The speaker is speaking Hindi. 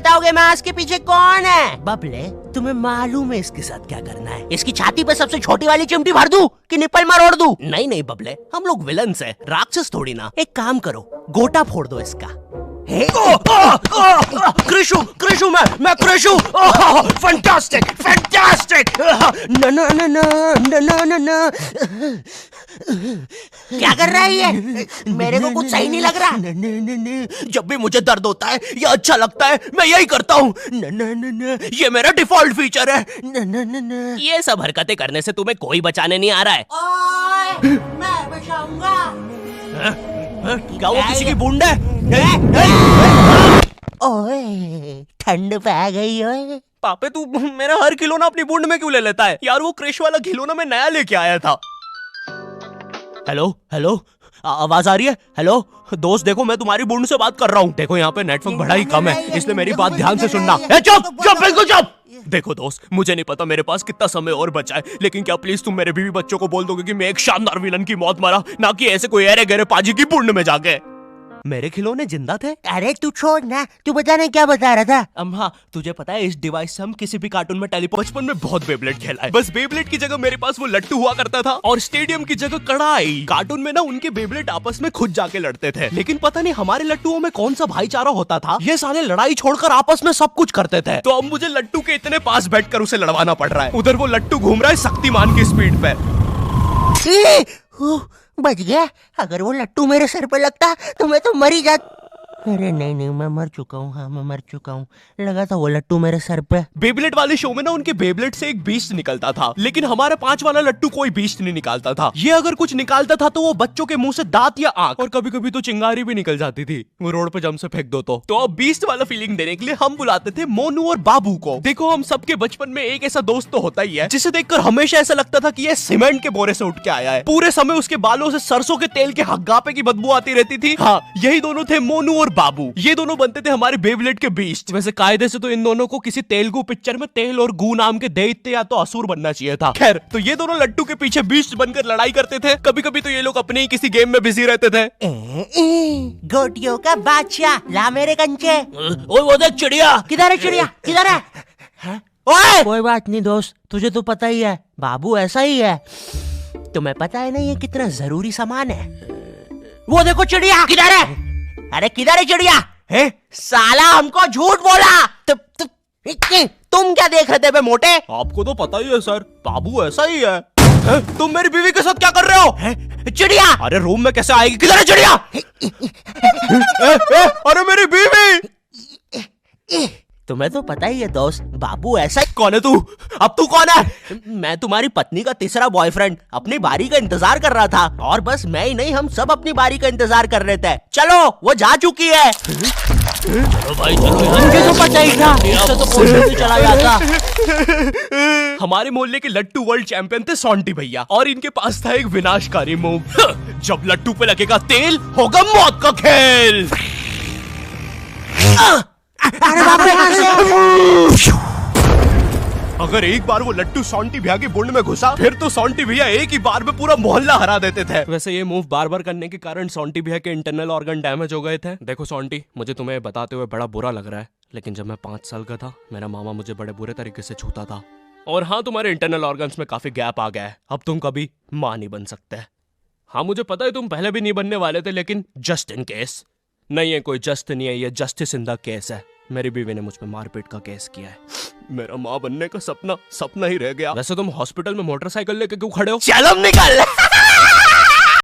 बताओगे मास्क के पीछे कौन है? बबले, तुम्हें मालूम है इसके साथ क्या करना है? इसकी छाती पे सबसे छोटी वाली चिमटी भर दूं कि निप्पल मरोड़ दूं? नहीं नहीं बबले, हम लोग विलन्स हैं, राक्षस थोड़ी ना। एक काम करो, गोटा फोड़ दो इसका। कृषु, कृषु, मैं कृषु। Fantastic, fantastic. ना ना ना ना ना ना ना। क्या कर रहा है ये? मेरे को कुछ सही नहीं लग रहा। जब भी मुझे दर्द होता है या अच्छा लगता है मैं यही करता हूँ। ये मेरा डिफॉल्ट फीचर है। ये सब हरकतें करने से तुम्हें कोई बचाने नहीं आ रहा है। ओए, मैं बचाऊंगा। क्या वो किसी की बूंद है? ओए, ठंड पै गई ओए। पापे तू मेरा हर खिलौना अपनी बूंद में क्यों ले लेता है? यार वो क्रिश वाला खिलौना मैं नया लेके आया था। हेलो हेलो, आवाज आ रही है? हेलो दोस्त, देखो मैं तुम्हारी बूंद से बात कर रहा हूँ। देखो यहाँ पे नेटवर्क बड़ा ही कम है, इसलिए मेरी बात ध्यान से सुनना। चुप चुप, बिल्कुल चुप। देखो दोस्त, मुझे नहीं पता मेरे पास कितना समय और बचा है, लेकिन क्या प्लीज तुम मेरे बीवी बच्चों को बोल दोगे कि मैं एक शानदार विलन की मौत मरा, ना कि ऐसे कोई अरे गहरे पाजी की बूंद में जाके। मेरे खिलौने जिंदा थे? अरे तू छोड़ ना, तू बता ना क्या बता रहा था? हाँ, तुझे पता है इस डिवाइस से हम किसी भी कार्टून में बचपन में बहुत बेब्लेड खेला है। बस बेब्लेड की जगह मेरे पास वो लट्टू हुआ करता था और स्टेडियम की जगह कढ़ाई। कार्टून में ना उनके बेब्लेड आपस में खुद जाके लड़ते थे, लेकिन पता नहीं हमारे लट्टुओं में कौन सा भाईचारा होता था, ये साले लड़ाई छोड़कर आपस में सब कुछ करते थे। तो अब मुझे लट्टू के इतने पास बैठकर उसे लड़वाना पड़ रहा है। उधर वो लट्टू घूम रहा है शक्तिमान की स्पीड पे। बच गया। अगर वो लट्टू मेरे सर पे लगता तो मैं तो मर ही जाता। अरे नहीं नहीं, मैं मर चुका हूँ। हाँ मैं मर चुका हूँ। लगा था वो लट्टू मेरे सर पे। बेब्लेड वाले शो में ना उनके बेब्लेड से एक बीस्ट निकलता था, लेकिन हमारा 5 वाला लट्टू कोई बीस्ट नहीं निकालता था। ये अगर कुछ निकालता था तो वो बच्चों के मुंह से दांत या आंख, और कभी कभी तो चिंगारी भी निकल जाती थी, वो रोड पे जम से फेंक दो तो अब बीस्ट वाला फीलिंग देने के लिए हम बुलाते थे मोनू और बाबू को। देखो हम सबके बचपन में एक ऐसा दोस्त तो होता ही है जिसे देखकर हमेशा ऐसा लगता था कि ये सीमेंट के बोरे से उठ के आया है। पूरे समय उसके बालों से सरसों के तेल के हग्गापे की बदबू आती रहती थी। हाँ, यही दोनों थे मोनू और बाबू। ये दोनों बनते थे हमारे बेब्लेड के बीस्ट। वैसे कायदे से तो इन दोनों को किसी तेलुगु पिक्चर में तेल और गू नाम के दैत्य या तो असुर बनना चाहिए था। खैर, तो ये दोनों लट्टू के पीछे बीस्ट बनकर लड़ाई करते थे। कभी कभी तो ये लोग अपने ही किसी गेम में बिजी रहते थे। गोटियों का बादशाह, ला मेरे कंचे। ओए वो देख चिड़िया। किधर है चिड़िया? किधर है? ओए कोई बात नहीं दोस्त, तुझे तो पता ही है बाबू ऐसा ही है। तुम्हें पता है ना ये कितना जरूरी सामान है। वो देखो चिड़िया। किधर है? अरे किधर है चिड़िया? है साला हमको झूठ बोला। तुम क्या देख रहे थे बे मोटे? आपको तो पता ही है सर, बाबू ऐसा ही है। तुम मेरी बीवी के साथ क्या कर रहे हो? चिड़िया। अरे रूम में कैसे आएगी? किधर है चिड़िया? अरे मेरी बीवी। तुम्हें तो पता ही है दोस्त, बाबू ऐसा ही। कौन है तू? अब तू कौन है? मैं तुम्हारी पत्नी का तीसरा बॉयफ्रेंड, अपनी बारी का इंतजार कर रहा था। और बस मैं ही नहीं, हम सब अपनी बारी का इंतजार कर रहे थे। चलो वो जा चुकी है। चलो भाई चलो, मुझे तो पता ही था, इससे तो पोस्टर भी चला जाता। हमारे मोहल्ले के लट्टू वर्ल्ड चैंपियन थे सोंटी भैया, और इनके पास था एक विनाशकारी मूव। जब लट्टू पे लगेगा तेल, होगा मौत का खेल। अरे बाप रे! अगर एक बार वो लट्टू सोंटी भैया की बूंद में घुसा, फिर तो सोंटी भैया एक ही बार में पूरा मोहल्ला हरा देते थे। वैसे ये मूव बार बार करने के कारण सोंटी भैया के इंटरनल ऑर्गन डैमेज हो गए थे। देखो सोंटी, मुझे तुम्हें बताते हुए बड़ा बुरा लग रहा है, लेकिन जब मैं 5 साल का था, मेरा मामा मुझे बड़े बुरे तरीके से छूता था। और हाँ, तुम्हारे इंटरनल ऑर्गन्स में काफी गैप आ गया है, अब तुम कभी माँ नहीं बन सकते। हाँ मुझे पता है तुम पहले भी नहीं बनने वाले थे, लेकिन जस्ट इन केस। नहीं है कोई जस्ट नहीं है, ये जस्टिस इन द केस है। मेरी बीवी ने मुझ पे मारपीट का केस किया है। मेरा माँ बनने का सपना ही रह गया। वैसे तुम हॉस्पिटल में मोटरसाइकिल लेके क्यों खड़े हो? चलो निकल।